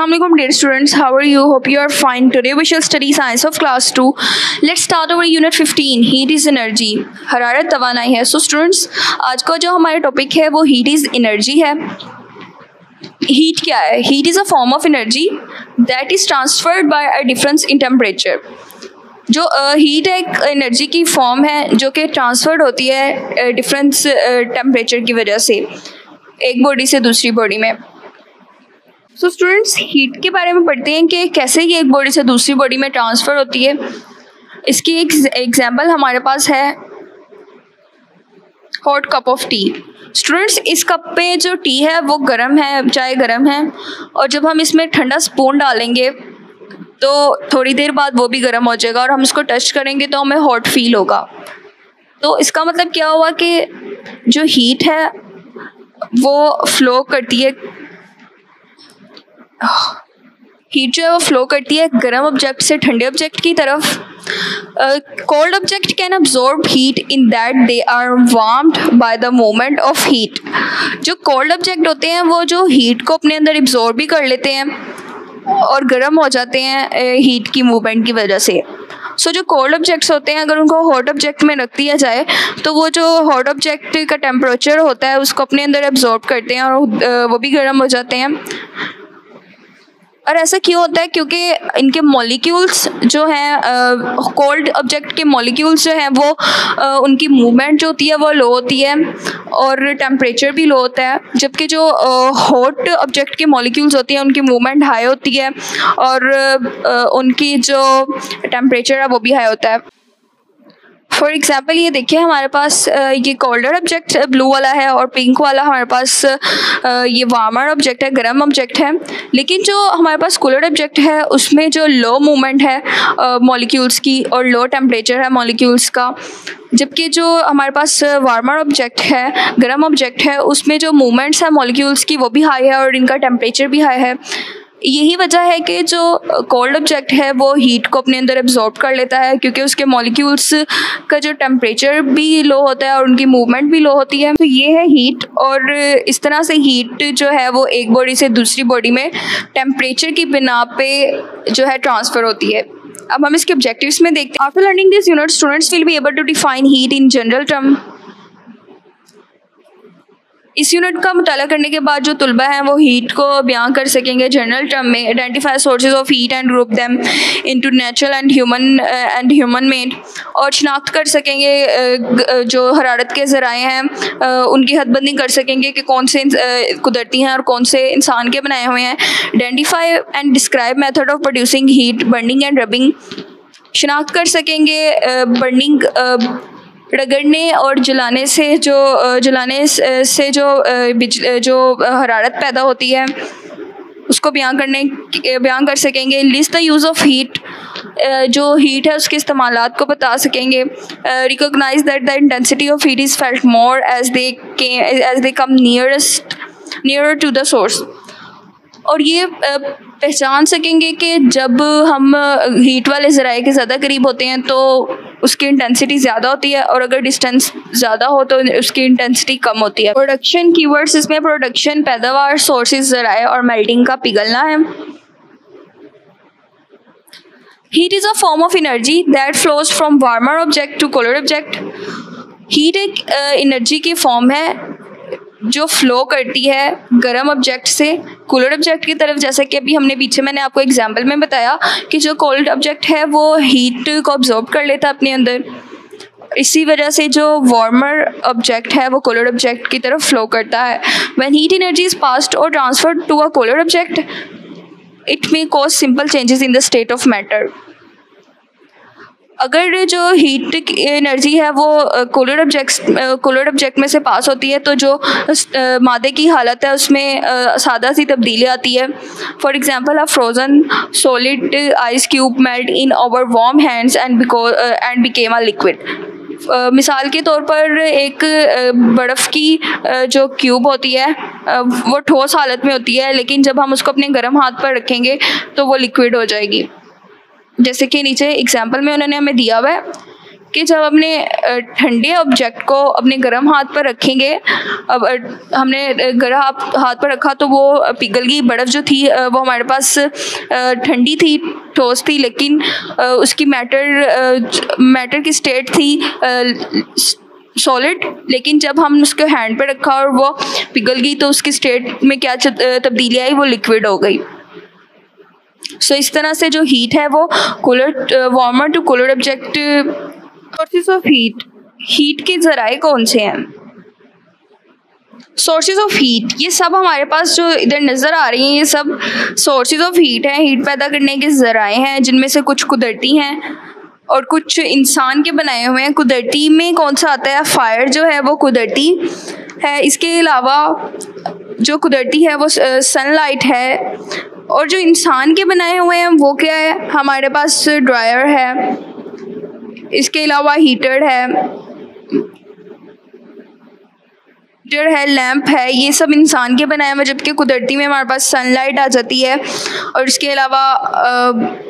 Assalamu alaikum dear students, how are you? Hope you are fine. Today we shall study science of class 2. Let's start our unit 15. Heat is energy. हरारत तवानाई है. So students, आज का जो हमारा topic है वो heat is energy है. Heat क्या है? Heat is a form of energy that is transferred by a difference in temperature. जो हीट एक एनर्जी की फॉर्म है जो कि ट्रांसफर्ड होती है डिफरेंस टेम्परेचर की वजह से एक बॉडी से दूसरी बॉडी में. सो स्टूडेंट्स, हीट के बारे में पढ़ते हैं कि कैसे ये एक बॉडी से दूसरी बॉडी में ट्रांसफ़र होती है. इसकी एक एग्जांपल हमारे पास है hot cup of T. Students, इस कप पे जो टी है वो गर्म है, चाय गर्म है, और जब हम इसमें ठंडा स्पून डालेंगे तो थोड़ी देर बाद वो भी गर्म हो जाएगा और हम इसको टच करेंगे तो हमें हॉट फील होगा. तो इसका मतलब क्या हुआ कि जो हीट है वो फ्लो करती है, हीट जो है वो फ्लो करती है गर्म ऑब्जेक्ट से ठंडे ऑब्जेक्ट की तरफ. Cold object can absorb heat in that they are warmed by the movement of heat. जो कोल्ड ऑब्जेक्ट होते हैं वो जो हीट को अपने अंदर एब्जॉर्ब भी कर लेते हैं और गर्म हो जाते हैं हीट की मूवमेंट की वजह से. सो जो कोल्ड ऑब्जेक्ट्स होते हैं अगर उनको हॉट ऑब्जेक्ट में रख दिया जाए तो वो जो हॉट ऑब्जेक्ट का टेम्परेचर होता है उसको अपने अंदर एब्जॉर्ब करते हैं और वो भी गर्म हो जाते हैं. और ऐसा क्यों होता है? क्योंकि इनके मॉलिक्यूल्स जो हैं, कोल्ड ऑब्जेक्ट के मॉलिक्यूल्स जो हैं वो उनकी मूवमेंट जो होती है वो लो होती है और टेम्परेचर भी लो होता है, जबकि जो हॉट ऑब्जेक्ट के मॉलिक्यूल्स होती हैं उनकी मूवमेंट हाई होती है और उनकी जो टेम्परेचर है वो भी हाई होता है. फॉर एग्ज़ाम्पल ये देखिए, हमारे पास ये कोल्डर ऑब्जेक्ट ब्लू वाला है और पिंक वाला हमारे पास ये वार्मर ऑब्जेक्ट है, गर्म ऑब्जेक्ट है. लेकिन जो हमारे पास कूलर ऑब्जेक्ट है उसमें जो लो मूवमेंट है मॉलिक्यूल्स की और लो टेम्परेचर है मॉलिक्यूल्स का, जबकि जो हमारे पास वार्मर ऑब्जेक्ट है, गर्म ऑब्जेक्ट है, उसमें जो मूवमेंट्स है मॉलिक्यूल्स की वो भी हाई है और इनका टेम्परेचर भी हाई है. यही वजह है कि जो कोल्ड ऑब्जेक्ट है वो हीट को अपने अंदर एब्जॉर्ब कर लेता है क्योंकि उसके मॉलिक्यूल्स का जो टेम्परेचर भी लो होता है और उनकी मूवमेंट भी लो होती है. तो ये है हीट, और इस तरह से हीट जो है वो एक बॉडी से दूसरी बॉडी में टेम्परेचर की बिना पे जो है ट्रांसफ़र होती है. अब हम इसके ऑब्जेक्टिव्स में देखते हैं. After learning this unit students will be able to define heat in general term. इस यूनिट का मुताला करने के बाद जो तुलबा हैं वो हीट को बयां कर सकेंगे जनरल टर्म में. Identify sources of heat and group them into natural and human made. और शनाख्त कर सकेंगे जो हरारत के ज़राए हैं उनकी हदबंदी कर सकेंगे कि कौन से कुदरती हैं और कौन से इंसान के बनाए हुए हैं. Identify and describe method of producing heat, burning and rubbing. शनाख्त कर सकेंगे बर्निंग रगड़ने और जलाने से जो हरारत पैदा होती है उसको बयान कर सकेंगे. List the use of heat, जो हीट है उसके इस्तेमालात को बता सकेंगे. Recognise that the intensity of heat is felt more as they come nearer to the source. और ये पहचान सकेंगे कि जब हम हीट वाले ज़राए के ज़्यादा करीब होते हैं तो उसकी इंटेंसिटी ज़्यादा होती है और अगर डिस्टेंस ज़्यादा हो तो उसकी इंटेंसिटी कम होती है. प्रोडक्शन कीवर्ड्स इसमें प्रोडक्शन, पैदावार, सोर्सेज, ज़राए और मेल्टिंग का पिघलना है. Heat is a form of energy that flows from warmer object to colder object. Heat एक एनर्जी की फॉर्म है जो फ्लो करती है गर्म ऑब्जेक्ट से कूलर ऑब्जेक्ट की तरफ. जैसे कि अभी मैंने आपको एग्जांपल में बताया कि जो कोल्ड ऑब्जेक्ट है वो हीट को अब्जॉर्ब कर लेता है अपने अंदर. इसी वजह से जो वार्मर ऑब्जेक्ट है वो कूलर ऑब्जेक्ट की तरफ फ्लो करता है. When heat energy is passed or transferred to a cooler object it may cause simple changes in the state of matter. अगर जो हीट एनर्जी है वो कूलर ऑब्जेक्ट में से पास होती है तो जो मादे की हालत है उसमें सादा सी तब्दीली आती है. For example a frozen solid ice cube melt in our warm hands and became a liquid. मिसाल के तौर पर एक बर्फ़ की जो क्यूब होती है वो ठोस हालत में होती है, लेकिन जब हम उसको अपने गर्म हाथ पर रखेंगे तो वो लिक्विड हो जाएगी. जैसे कि नीचे एग्जाम्पल में उन्होंने हमें दिया हुआ है कि जब अपने ठंडे ऑब्जेक्ट को अपने गर्म हाथ पर रखेंगे, अब हमने गर्म हाथ पर रखा तो वो पिघल गई। बर्फ़ जो थी वो हमारे पास ठंडी थी, ठोस थी, लेकिन उसकी मैटर की स्टेट थी सॉलिड। लेकिन जब हम उसको हैंड पे रखा और वो पिघल गई तो उसकी स्टेट में क्या तब्दीली आई, वो लिक्विड हो गई। सो इस तरह से जो हीट है वो warmer to cooler object. Sources of heat के ज़राए कौन से हैं? सोर्सेज ऑफ हीट, ये सब हमारे पास जो इधर नज़र आ रही हैं ये सब सोर्सेज ऑफ हीट हैं, हीट पैदा करने के ज़राए हैं, जिनमें से कुछ कुदरती हैं और कुछ इंसान के बनाए हुए हैं। कुदरती में कौन सा आता है? फायर जो है वो कुदरती है। इसके अलावा जो कुदरती है वो सनलाइट है। और जो इंसान के बनाए हुए हैं वो क्या है? हमारे पास ड्रायर है, इसके अलावा हीटर है, लैंप है। ये सब इंसान के बनाए हुए, जबकि कुदरती में हमारे पास सनलाइट आ जाती है। और इसके अलावा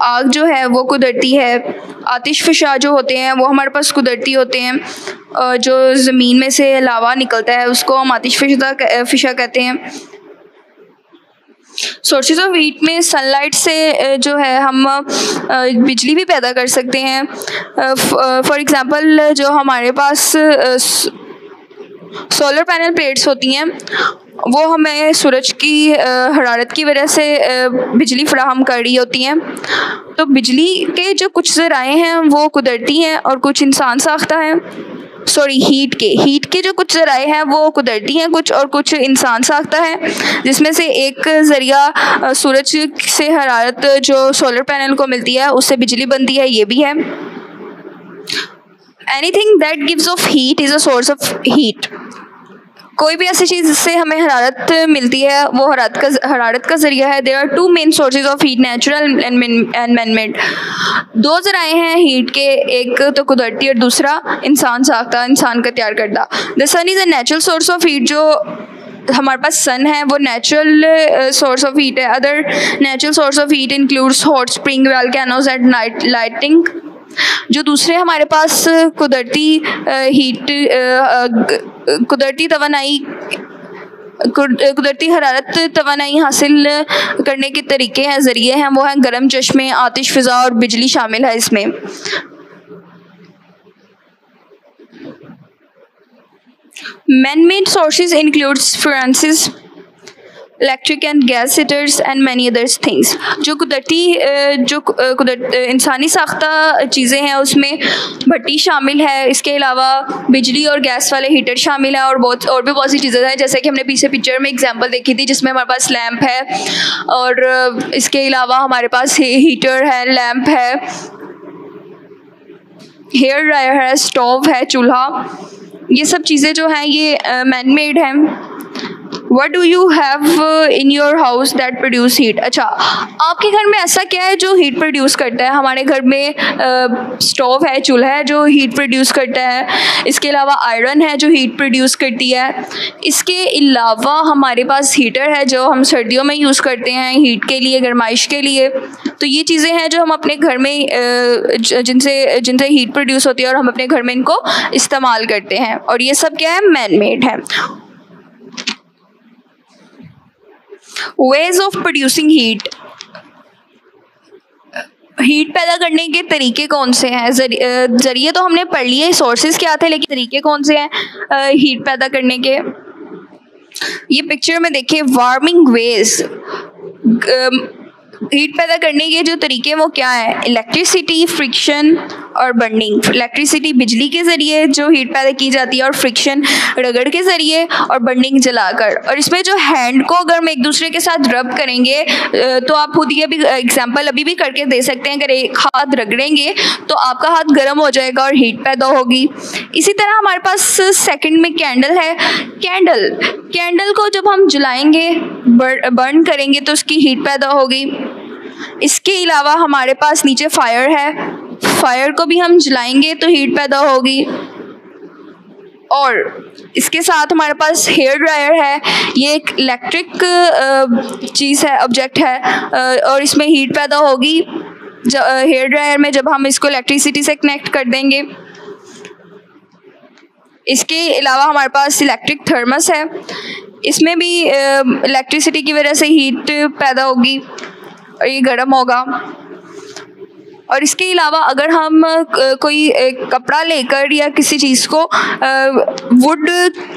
आग जो है वो कुदरती है। आतिश फिशा जो होते हैं वो हमारे पास कुदरती होते हैं। जो ज़मीन में से लावा निकलता है उसको हम आतिश फिशा कहते हैं। सोर्सेज ऑफ हीट में सनलाइट से जो है हम बिजली भी पैदा कर सकते हैं। फॉर एग्ज़ाम्पल जो हमारे पास सोलर पैनल प्लेट्स होती हैं वो हमें सूरज की हरारत की वजह से बिजली फराहम कर रही होती हैं। तो बिजली के जो कुछ ज़राए हैं वो कुदरती हैं और कुछ इंसान साख्ता हैं। हीट के जो कुछ ज़राए हैं वो कुदरती हैं कुछ, और कुछ इंसान साख्ता है, जिसमें से एक ज़रिया सूरज से हरारत जो सोलर पैनल को मिलती है उससे बिजली बनती है, ये भी है। Anything that gives off heat is a source of heat. कोई भी ऐसी चीज़ जिससे हमें हरारत मिलती है वो हरारत का ज़रिया है। There are two main sources of heat, natural and man made. दो ज़राए हैं हीट के, एक तो कुदरती और दूसरा इंसान साख्ता, इंसान का तैयार करदा। The sun is a natural source of heat. जो हमारे पास सन है वो नेचुरल सोर्स ऑफ हीट है। Other natural source of heat includes hot spring, volcanoes and night lighting. जो दूसरे हमारे पास कुदरती हरारत तवानाई हासिल करने के तरीके हैं, ज़रिए हैं, वो हैं गर्म चश्मे, आतिश फ़िज़ा और बिजली शामिल है इसमें। Man-made sources includes furnaces, electric and gas heaters and many others things. जो इंसानी साख्ता चीज़ें हैं उसमें भट्टी शामिल है, इसके अलावा बिजली और गैस वाले हीटर शामिल है, और भी बहुत सी चीज़ें हैं, जैसे कि हमने पीछे पिक्चर में एग्जांपल देखी थी जिसमें हमारे पास लैंप है, और इसके अलावा हमारे पास हीटर है, लैंप है, हेयर ड्रायर है, स्टोव है, चूल्हा। ये सब चीज़ें जो हैं ये मैन मेड हैं। What do you have in your house that produce heat? अच्छा, आपके घर में ऐसा क्या है जो हीट प्रोड्यूस करता है? हमारे घर में स्टोव है, चूल्हा है जो हीट प्रोड्यूस करता है। इसके अलावा आयरन है जो हीट प्रोड्यूस करती है। इसके अलावा हमारे पास हीटर है जो हम सर्दियों में यूज़ करते हैं हीट के लिए, गर्माइश के लिए। तो ये चीज़ें हैं जो हम अपने घर में जिनसे हीट प्रोड्यूस होती है और हम अपने घर में इनको इस्तेमाल करते हैं, और ये सब क्या है? मैन मेड है। Ways of producing heat, heat पैदा करने के तरीके कौन से हैं? जरिए तो हमने पढ़ लिए, सोर्सेज क्या थे, लेकिन तरीके कौन से हैं हीट पैदा करने के? ये पिक्चर में देखिए, वार्मिंग वेज। हीट पैदा करने के जो तरीके वो क्या है? इलेक्ट्रिसिटी, फ्रिक्शन और बर्निंग। इलेक्ट्रिसिटी बिजली के ज़रिए जो हीट पैदा की जाती है, और फ्रिक्शन रगड़ के ज़रिए, और बर्निंग जलाकर। और इसमें जो हैंड को अगर हम एक दूसरे के साथ रब करेंगे तो आप खुद ये भी एग्जांपल अभी भी करके दे सकते हैं। अगर एक हाथ रगड़ेंगे तो आपका हाथ गर्म हो जाएगा और हीट पैदा होगी। इसी तरह हमारे पास सेकंड में कैंडल है। कैंडल को जब हम जलाएंगे, बर्न करेंगे तो उसकी हीट पैदा होगी। इसके अलावा हमारे पास नीचे फायर है, फायर को भी हम जलाएंगे तो हीट पैदा होगी। और इसके साथ हमारे पास हेयर ड्रायर है, ये एक इलेक्ट्रिक चीज़ है, ऑब्जेक्ट है, और इसमें हीट पैदा होगी हेयर ड्रायर में जब हम इसको इलेक्ट्रिसिटी से कनेक्ट कर देंगे। इसके अलावा हमारे पास इलेक्ट्रिक थर्मस है, इसमें भी इलेक्ट्रिसिटी की वजह से हीट पैदा होगी और ये गर्म होगा। और इसके अलावा अगर हम कोई कपड़ा लेकर या किसी चीज़ को वुड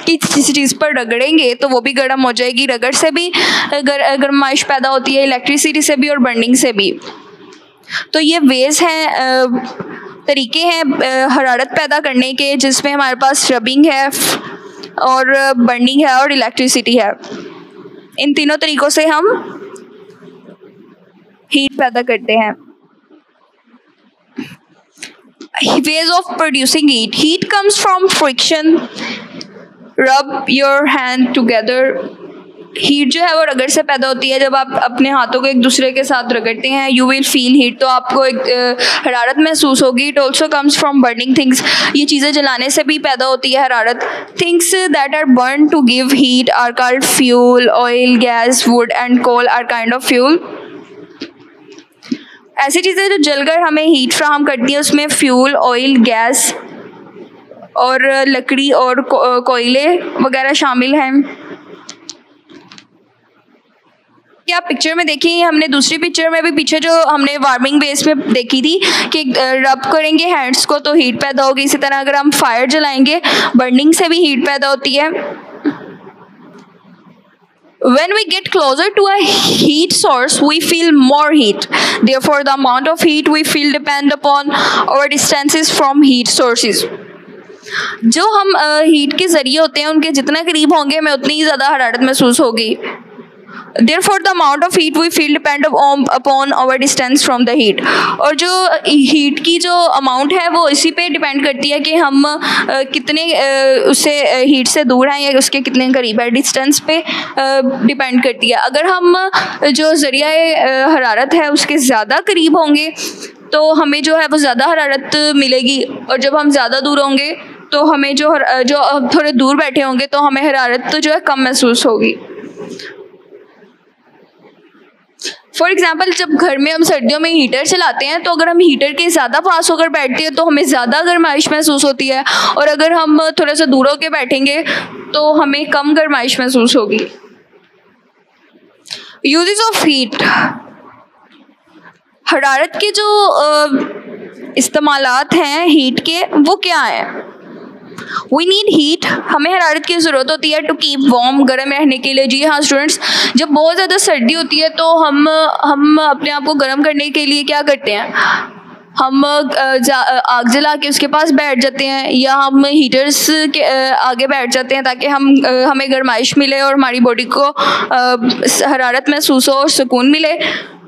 की किसी चीज़ पर रगड़ेंगे तो वो भी गर्म हो जाएगी। रगड़ से भी गर्माइश पैदा होती है, इलेक्ट्रिसिटी से भी और बर्निंग से भी। तो ये वेज हैं, तरीके हैं हरारत पैदा करने के, जिसमें हमारे पास रबिंग है और बर्निंग है और इलेक्ट्रिसिटी है। इन तीनों तरीक़ों से हम हीट पैदा करते हैं। Ways of producing heat. Heat comes from friction. Rub your hand together. Heat जो है वो रगड़ से पैदा होती है। जब आप अपने हाथों को एक दूसरे के साथ रगड़ते हैं, यू विल फील हीट, तो आपको एक हरारत महसूस होगी। It also comes from burning things. ये चीज़ें जलाने से भी पैदा होती है हरारत। Things that are burn to give heat are called fuel, oil, gas, wood and coal are kind of fuel. ऐसी चीज़ें जो जलकर हमें हीट फ्राहम करती है, उसमें फ्यूल, ऑयल, गैस और लकड़ी और कोयले वगैरह शामिल हैं। क्या आप पिक्चर में देखिए, हमने दूसरी पिक्चर में भी पीछे जो हमने वार्मिंग बेस में देखी थी कि रब करेंगे हैंड्स को तो हीट पैदा होगी। इसी तरह अगर हम फायर जलाएंगे, बर्निंग से भी हीट पैदा होती है। When we get closer to a heat source, we feel more heat. Therefore, the amount of heat we feel depend upon our distances from heat sources. जो हम हीट के ज़रिए होते हैं, उनके जितना करीब होंगे हमें उतनी ही ज़्यादा हरारत महसूस होगी। Therefore, the amount of heat we feel depend upon our distance from the heat. और जो हीट की जो अमाउंट है वो इसी पे डिपेंड करती है कि हम कितने उससे हीट से दूर हैं या उसके कितने करीब है। डिस्टेंस पे डिपेंड करती है। अगर हम जो ज़रिया हरारत है उसके ज़्यादा करीब होंगे तो हमें जो है वो ज़्यादा हरारत मिलेगी, और जब हम ज़्यादा दूर होंगे तो हमें जो थोड़े दूर बैठे होंगे तो हमें हरारत तो जो है कम महसूस होगी। फॉर एग्ज़ाम्पल, जब घर में हम सर्दियों में हीटर चलाते हैं तो अगर हम हीटर के ज़्यादा पास होकर बैठते हैं तो हमें ज़्यादा गर्माइश महसूस होती है, और अगर हम थोड़ा सा दूर होकर बैठेंगे तो हमें कम गर्माइश महसूस होगी। Uses of heat. हरारत के जो इस्तेमालात हैं हीट के, वो क्या हैं? We need heat. हमें हरारत की ज़रूरत होती है टू कीप वार्म, गर्म रहने के लिए। जी हाँ स्टूडेंट्स, जब बहुत ज़्यादा सर्दी होती है तो हम अपने आप को गर्म करने के लिए क्या करते हैं? हम आग जला के उसके पास बैठ जाते हैं, या हम हीटर्स के आगे बैठ जाते हैं ताकि हमें गर्माइश मिले और हमारी बॉडी को हरारत महसूस हो और सुकून मिले।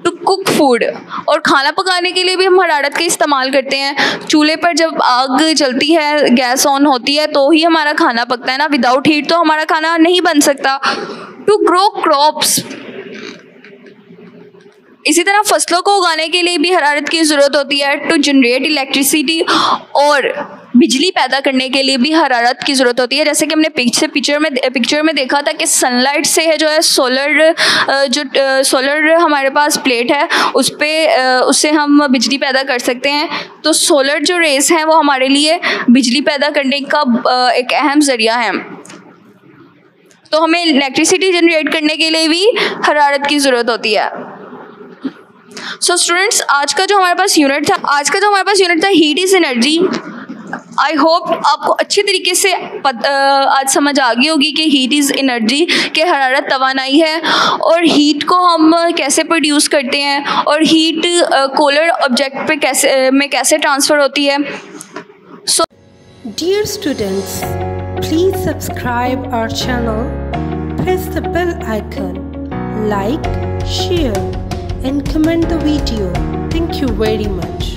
टू कुक फूड, और खाना पकाने के लिए भी हम हरारत का इस्तेमाल करते हैं। चूल्हे पर जब आग जलती है, गैस ऑन होती है तो ही हमारा खाना पकता है ना। विदाउट हीट तो हमारा खाना नहीं बन सकता। टू ग्रो क्रॉप्स, इसी तरह फसलों को उगाने के लिए भी हरारत की ज़रूरत होती है। टू जनरेट इलेक्ट्रिसिटी, और बिजली पैदा करने के लिए भी हरारत की ज़रूरत होती है। जैसे कि हमने पिक्चर में देखा था कि सनलाइट से है जो है सोलर हमारे पास प्लेट है, उससे हम बिजली पैदा कर सकते हैं। तो सोलर जो रेस हैं वो हमारे लिए बिजली पैदा करने का एक अहम ज़रिया है। तो हमें इलेक्ट्रिसिटी जनरेट करने के लिए भी हरारत की ज़रूरत होती है। सो स्टूडेंट्स, आज का जो हमारे पास यूनिट था heat is energy. I hope आपको अच्छे तरीके से आज समझ आ गई होगी कि हीट इज़ एनर्जी, कि हरारत तवानाई है, और हीट को हम कैसे प्रोड्यूस करते हैं, और हीट कोलर ऑब्जेक्ट पे कैसे ट्रांसफ़र होती है। So dear students, please subscribe our channel, press the bell icon, like, share and comment the video. Thank you very much.